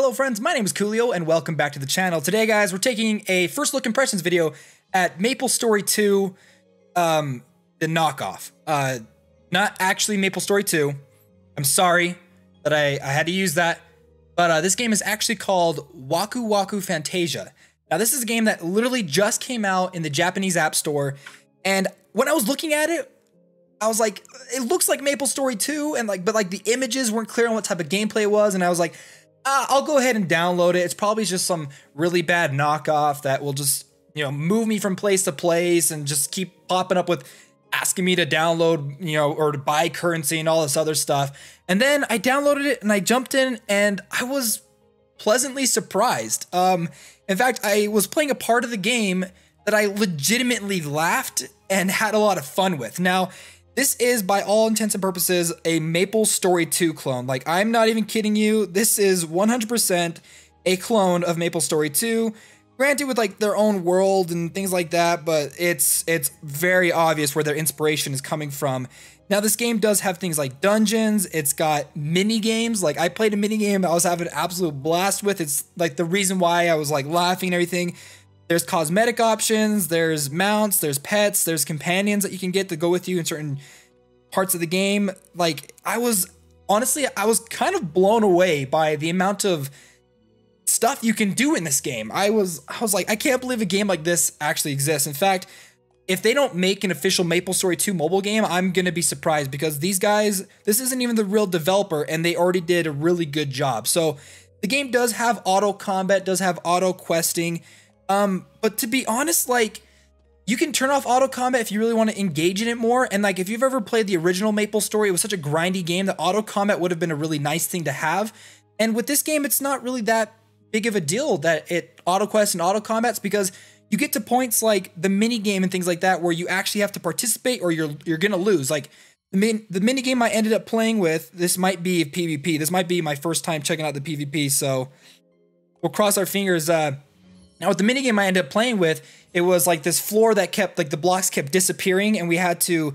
Hello friends, my name is Koolio and welcome back to the channel. Today guys, we're taking a first look impressions video at Maplestory 2, the knockoff. Not actually Maplestory 2. I'm sorry that I had to use that, but this game is actually called Waku Waku Fantasia. Now this is a game that literally just came out in the Japanese App Store, and when I was looking at it, I was like, it looks like Maplestory 2, and but the images weren't clear on what type of gameplay it was, and I was like, I'll go ahead and download it. It's probably just some really bad knockoff that will just, move me from place to place and just keep popping up with asking me to download, or to buy currency and all this other stuff. And then I downloaded it and I jumped in and I was pleasantly surprised. In fact, I was playing a part of the game that I legitimately laughed and had a lot of fun with. Now, this is, by all intents and purposes, a Maplestory 2 clone. Like, I'm not even kidding you. This is 100% a clone of Maplestory 2. Granted, with their own world and things like that, but it's very obvious where their inspiration is coming from. Now, this game does have things like dungeons. It's got mini games. Like, I played a mini game I was having an absolute blast with. It's like the reason why I was laughing and everything. There's cosmetic options, there's mounts, there's pets, there's companions that you can get to go with you in certain parts of the game. Honestly, I was kind of blown away by the amount of stuff you can do in this game. I was like, I can't believe a game like this actually exists. In fact, if they don't make an official Maplestory 2 mobile game, I'm gonna be surprised, because these guys, this isn't even the real developer, and they already did a really good job. So the game does have auto combat, does have auto questing. But to be honest, you can turn off auto combat if you really want to engage in it more. And if you've ever played the original Maplestory, it was such a grindy game that auto combat would have been a really nice thing to have. And with this game, it's not really that big of a deal that it auto quests and auto combats, because you get to points like the mini game and things like that where you actually have to participate or you're gonna lose. Like the mini game I ended up playing with, this might be PvP. This might be my first time checking out the PvP, so we'll cross our fingers. Now, with the minigame I ended up playing with, it was this floor that kept, the blocks kept disappearing, and we had to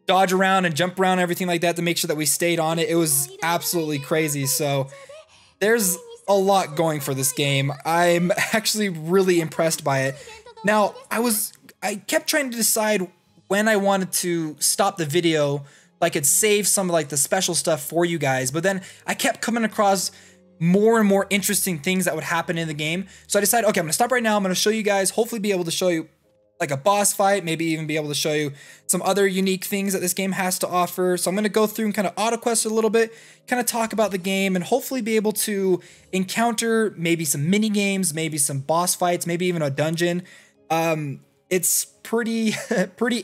dodge around and jump around and everything like that to make sure that we stayed on it. It was absolutely crazy. So there's a lot going for this game. I'm actually really impressed by it. Now, I kept trying to decide when I wanted to stop the video so I could save some of the special stuff for you guys, but then I kept coming across more and more interesting things that would happen in the game. So I decided, okay, I'm gonna stop right now. I'm gonna show you guys, hopefully be able to show you a boss fight, maybe even be able to show you some other unique things that this game has to offer. So I'm gonna go through and kind of auto quest a little bit, kind of talk about the game, and hopefully be able to encounter maybe some mini games, maybe some boss fights, maybe even a dungeon. It's pretty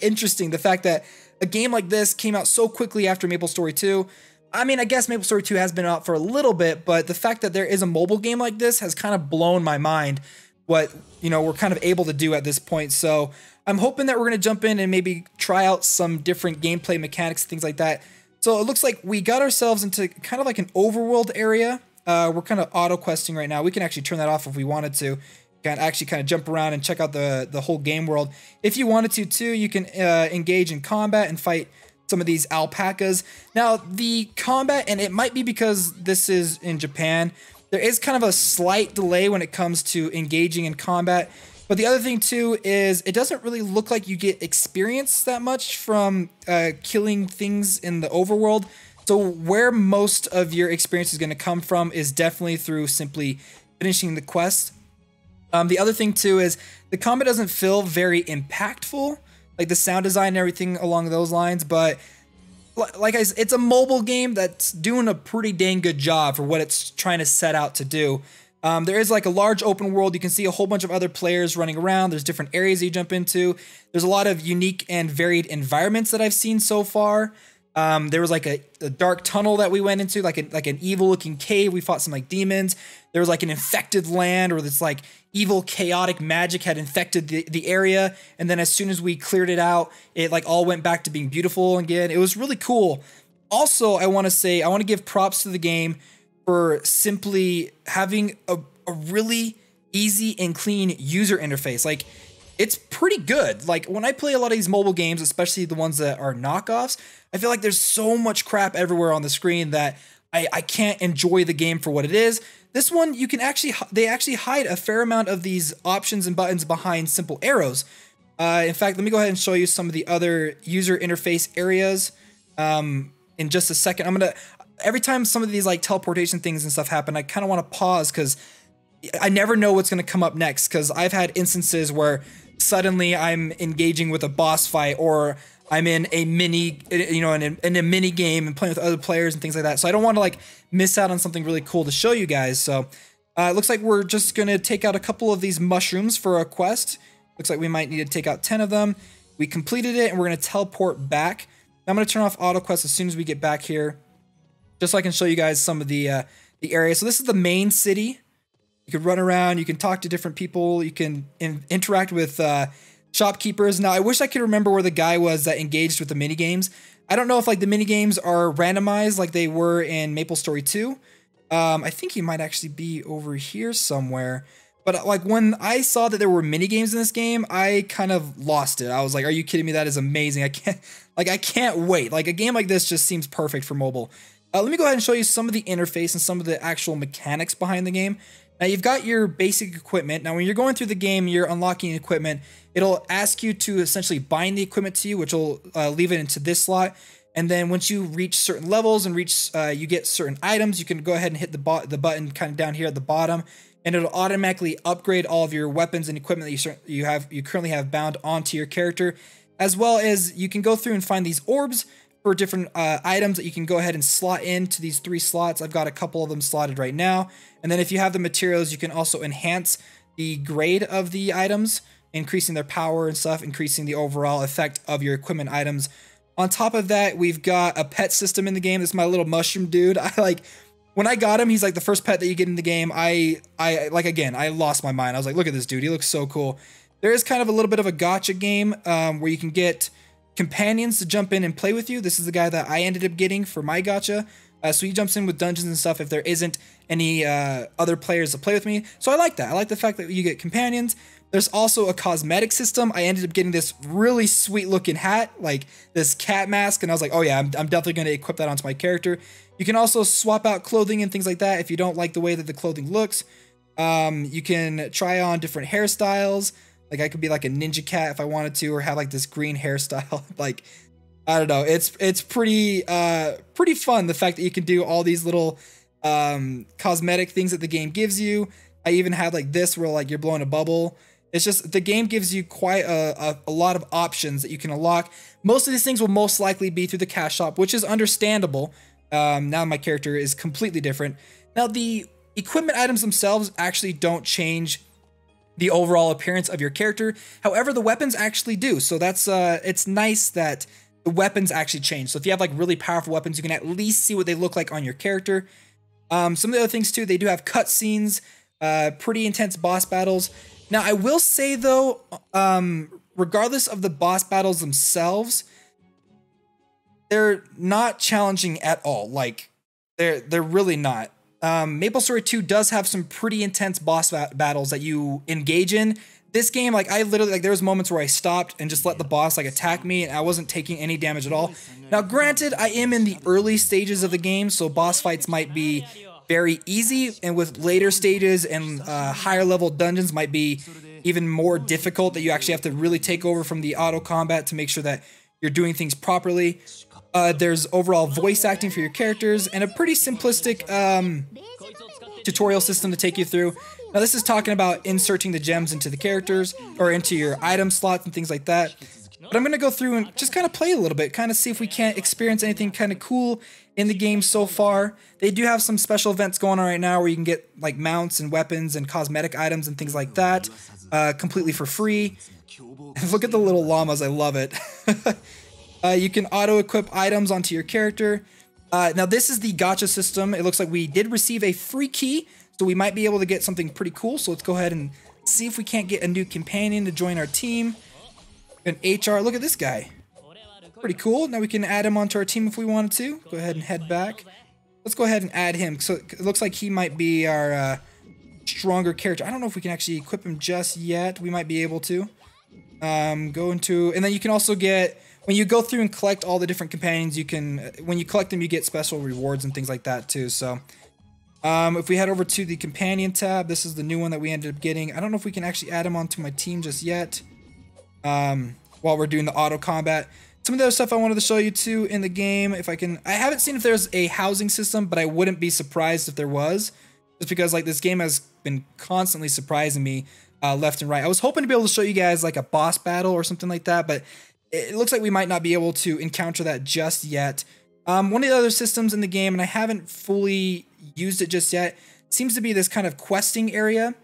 interesting, the fact that a game like this came out so quickly after Maplestory 2. I mean, I guess Maplestory 2 has been out for a little bit, but the fact that there is a mobile game like this has kind of blown my mind what, we're kind of able to do at this point. So I'm hoping that we're going to jump in and maybe try out some different gameplay mechanics, things like that. So it looks like we got ourselves into kind of an overworld area. We're kind of auto questing right now. We can actually turn that off if we wanted to. Can actually kind of jump around and check out the whole game world. If you wanted to too, you can engage in combat and fight some of these alpacas. Now, the combat, and it might be because this is in Japan, there is kind of a slight delay when it comes to engaging in combat. But the other thing too is it doesn't really look like you get experience that much from killing things in the overworld. So where most of your experience is going to come from is definitely through simply finishing the quest. The other thing too is the combat doesn't feel very impactful, the sound design and everything along those lines, but it's a mobile game that's doing a pretty dang good job for what it's trying to set out to do. There is a large open world. You can see a whole bunch of other players running around. There's different areas you jump into. There's a lot of unique and varied environments that I've seen so far. There was a dark tunnel that we went into, like an evil looking cave. We fought some demons. There was an infected land, or this evil chaotic magic had infected the area. And then as soon as we cleared it out, it all went back to being beautiful again. It was really cool. Also, I want to give props to the game for simply having a really easy and clean user interface. It's pretty good. When I play a lot of these mobile games, especially the ones that are knockoffs, I feel like there's so much crap everywhere on the screen that I can't enjoy the game for what it is. This one, you can they actually hide a fair amount of these options and buttons behind simple arrows. In fact, let me go ahead and show you some of the other user interface areas in just a second. Every time some of these like teleportation things and stuff happen, I kind of want to pause because I never know what's going to come up next, because I've had instances where suddenly I'm engaging with a boss fight, or I'm in a mini, in a mini game and playing with other players and things like that. So I don't want to like miss out on something really cool to show you guys. So it looks like we're just going to take out a couple of these mushrooms for a quest. Looks like we might need to take out 10 of them. We completed it and we're going to teleport back. Now I'm going to turn off auto quest as soon as we get back here, just so I can show you guys some of the area. So this is the main city. You can run around, you can talk to different people, you can interact with shopkeepers. Now, I wish I could remember where the guy was that engaged with the minigames. I don't know if like the minigames are randomized like they were in Maplestory 2. I think he might actually be over here somewhere. But like when I saw that there were minigames in this game, I kind of lost it. I was like, are you kidding me? That is amazing. I can't wait. Like a game like this just seems perfect for mobile. Let me go ahead and show you some of the interface and some of the actual mechanics behind the game. Now you've got your basic equipment. Now when you're going through the game, you're unlocking equipment. It'll ask you to essentially bind the equipment to you, which will leave it into this slot. And then once you reach certain levels and you get certain items, you can go ahead and hit the button kind of down here at the bottom, and it'll automatically upgrade all of your weapons and equipment that you currently have bound onto your character, as well as you can go through and find these orbs for different items that you can go ahead and slot into these 3 slots. I've got a couple of them slotted right now. And then if you have the materials, you can also enhance the grade of the items, increasing their power and stuff, increasing the overall effect of your equipment items. On top of that, we've got a pet system in the game. This is my little mushroom dude. When I got him, he's like the first pet that you get in the game. I lost my mind. I was like, look at this dude. He looks so cool. There is kind of a little bit of a gacha game where you can get companions to jump in and play with you. This is the guy that I ended up getting for my gacha. So he jumps in with dungeons and stuff if there isn't any other players to play with me. So I like that. I like the fact that you get companions. There's also a cosmetic system. I ended up getting this really sweet looking hat, like this cat mask, and I was like, oh yeah, I'm definitely going to equip that onto my character. You can also swap out clothing and things like that if you don't like the way that the clothing looks. You can try on different hairstyles. Like I could be like a ninja cat if I wanted to, or have like this green hairstyle. Like, I don't know. It's pretty fun, the fact that you can do all these little cosmetic things that the game gives you. I even had like this where like you're blowing a bubble. It's just the game gives you quite a lot of options that you can unlock. Most of these things will most likely be through the cash shop, which is understandable. Now my character is completely different. Now the equipment items themselves actually don't change the overall appearance of your character. However, the weapons actually do. So that's it's nice that the weapons actually change. So if you have like really powerful weapons, you can at least see what they look like on your character. Some of the other things too, they do have cutscenes, pretty intense boss battles. Now I will say though, regardless of the boss battles themselves, they're not challenging at all. Like they're really not. Maplestory 2 does have some pretty intense boss battles that you engage in. This game, like I literally, like there was moments where I stopped and just let the boss like attack me and I wasn't taking any damage at all. Now granted, I am in the early stages of the game, so boss fights might be very easy, and with later stages and higher level dungeons might be even more difficult, that you actually have to really take over from the auto combat to make sure that you're doing things properly. There's overall voice acting for your characters and a pretty simplistic tutorial system to take you through. Now this is talking about inserting the gems into the characters or into your item slots and things like that. But I'm going to go through and just kind of play a little bit, kind of see if we can't experience anything kind of cool in the game so far. They do have some special events going on right now where you can get like mounts and weapons and cosmetic items and things like that completely for free. Look at the little llamas. I love it. You can auto-equip items onto your character. Now this is the gacha system. It looks like we did receive a free key, so we might be able to get something pretty cool. So let's go ahead and see if we can't get a new companion to join our team. An HR, look at this guy. Pretty cool. Now we can add him onto our team if we wanted to. Go ahead and head back. Let's go ahead and add him. So it looks like he might be our stronger character. I don't know if we can actually equip him just yet. We might be able to. And then you can also get when you go through and collect all the different companions, you can, when you collect them, you get special rewards and things like that too. So if we head over to the companion tab, this is the new one that we ended up getting. I don't know if we can actually add him onto my team just yet while we're doing the auto combat. Some of the other stuff I wanted to show you too in the game, if I can, I haven't seen if there's a housing system, but I wouldn't be surprised if there was, just because like this game has been constantly surprising me left and right. I was hoping to be able to show you guys like a boss battle or something like that, but it looks like we might not be able to encounter that just yet. One of the other systems in the game, and I haven't fully used it just yet, seems to be this kind of questing area.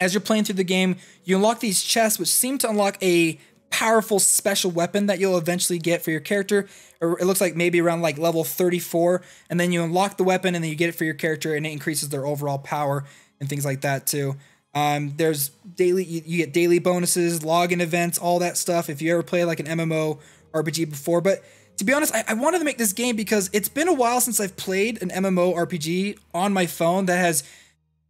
As you're playing through the game, you unlock these chests, which seem to unlock a powerful special weapon that you'll eventually get for your character. Or it looks like maybe around like level 34, and then you unlock the weapon and then you get it for your character, and it increases their overall power and things like that too. There's daily, you get daily bonuses, login events, all that stuff if you ever play like an MMO RPG before. But to be honest, I wanted to make this game because it's been a while since I've played an MMO RPG on my phone that has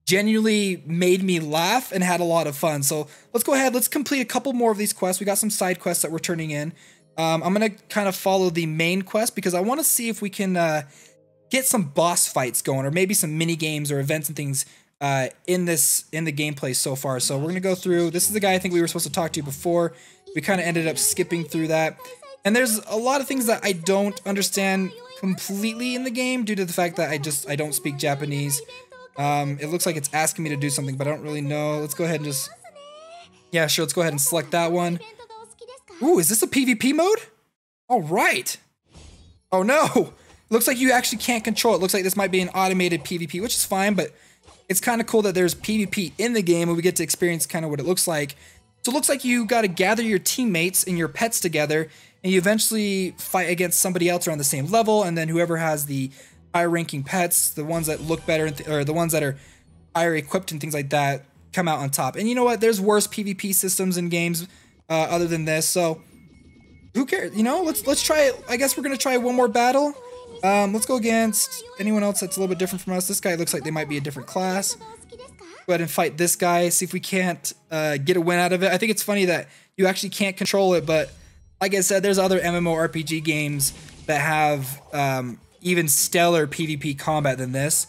genuinely made me laugh and had a lot of fun. So let's go ahead, let's complete a couple more of these quests. We got some side quests that we're turning in. I'm gonna kind of follow the main quest because I want to see if we can get some boss fights going, or maybe some mini games or events and things in the gameplay so far. So we're gonna go through. This is the guy I think we were supposed to talk to before. We kind of ended up skipping through that, and there's a lot of things that I don't understand completely in the game due to the fact that I don't speak Japanese. It looks like it's asking me to do something, but I don't really know. Let's go ahead and just, yeah, sure, let's go ahead and select that one. Ooh, is this a PvP mode? All right. Oh no, looks like you actually can't control it. Looks like this might be an automated PvP, which is fine, but it's kind of cool that there's PvP in the game and we get to experience kind of what it looks like. So it looks like you got to gather your teammates and your pets together, and you eventually fight against somebody else around the same level, and then whoever has the higher ranking pets, the ones that look better, or the ones that are higher equipped and things like that, come out on top. And you know what? There's worse PvP systems in games other than this, so who cares? You know, let's try it. I guess we're gonna try one more battle. Let's go against anyone else that's a little bit different from us. This guy looks like they might be a different class. Go ahead and fight this guy, see if we can't get a win out of it. I think it's funny that you actually can't control it, but like I said, there's other MMORPG games that have even stellar PvP combat than this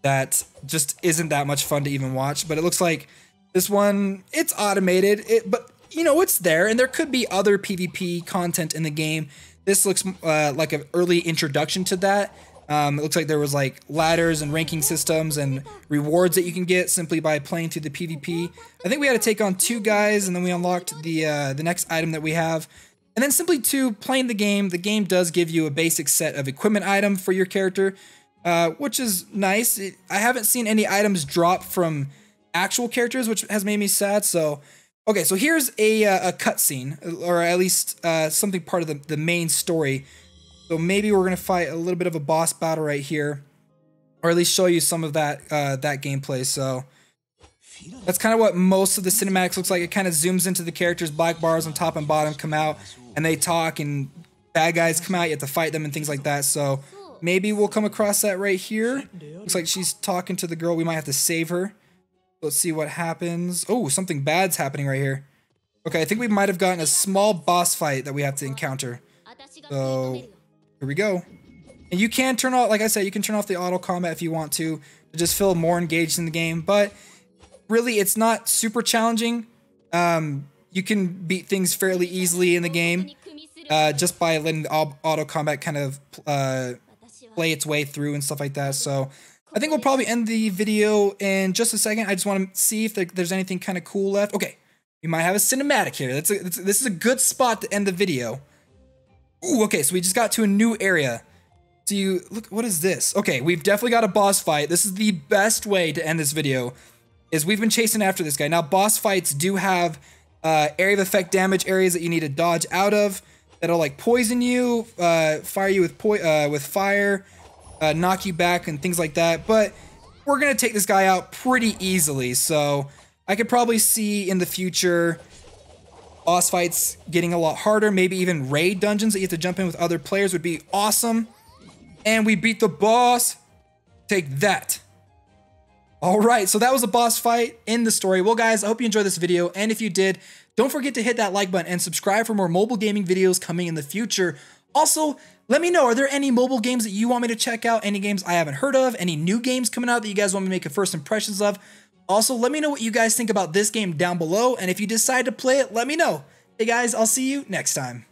that just isn't that much fun to even watch. But it looks like this one, it's automated, but you know, it's there, and there could be other PvP content in the game. This looks like an early introduction to that. It looks like there was like ladders and ranking systems and rewards that you can get simply by playing through the PvP. I think we had to take on 2 guys, and then we unlocked the next item that we have. And then simply to playing the game does give you a basic set of equipment item for your character, which is nice. I haven't seen any items drop from actual characters, which has made me sad. So, okay, so here's a cutscene, or at least something part of the main story. So maybe we're gonna fight a little bit of a boss battle right here, or at least show you some of that that gameplay. So that's kind of what most of the cinematics looks like. It kind of zooms into the characters, black bars on top and bottom come out, and they talk, and bad guys come out, you have to fight them and things like that. So maybe we'll come across that right here. Looks like she's talking to the girl. We might have to save her. Let's see what happens. Oh, something bad's happening right here. Okay, I think we might have gotten a small boss fight that we have to encounter. So here we go. And you can turn off, like I said, you can turn off the auto combat if you want to just feel more engaged in the game, but really it's not super challenging. You can beat things fairly easily in the game just by letting the auto combat kind of play its way through and stuff like that. So I think we'll probably end the video in just a second. I just want to see if there's anything kind of cool left. Okay, we might have a cinematic here. This is a good spot to end the video. Ooh, okay, so we just got to a new area. So you look, what is this? Okay, we've definitely got a boss fight. This is the best way to end this video, is we've been chasing after this guy. Now, boss fights do have area of effect damage areas that you need to dodge out of that'll like poison you, fire you with fire, knock you back and things like that. But we're gonna take this guy out pretty easily. So I could probably see in the future boss fights getting a lot harder. Maybe even raid dungeons that you have to jump in with other players would be awesome. And we beat the boss. Take that. All right, so that was a boss fight in the story. Well, guys, I hope you enjoyed this video, and if you did, don't forget to hit that like button and subscribe for more mobile gaming videos coming in the future. Also, let me know, are there any mobile games that you want me to check out? Any games I haven't heard of? Any new games coming out that you guys want me to make a first impressions of? Also, let me know what you guys think about this game down below, and if you decide to play it, let me know. Hey guys, I'll see you next time.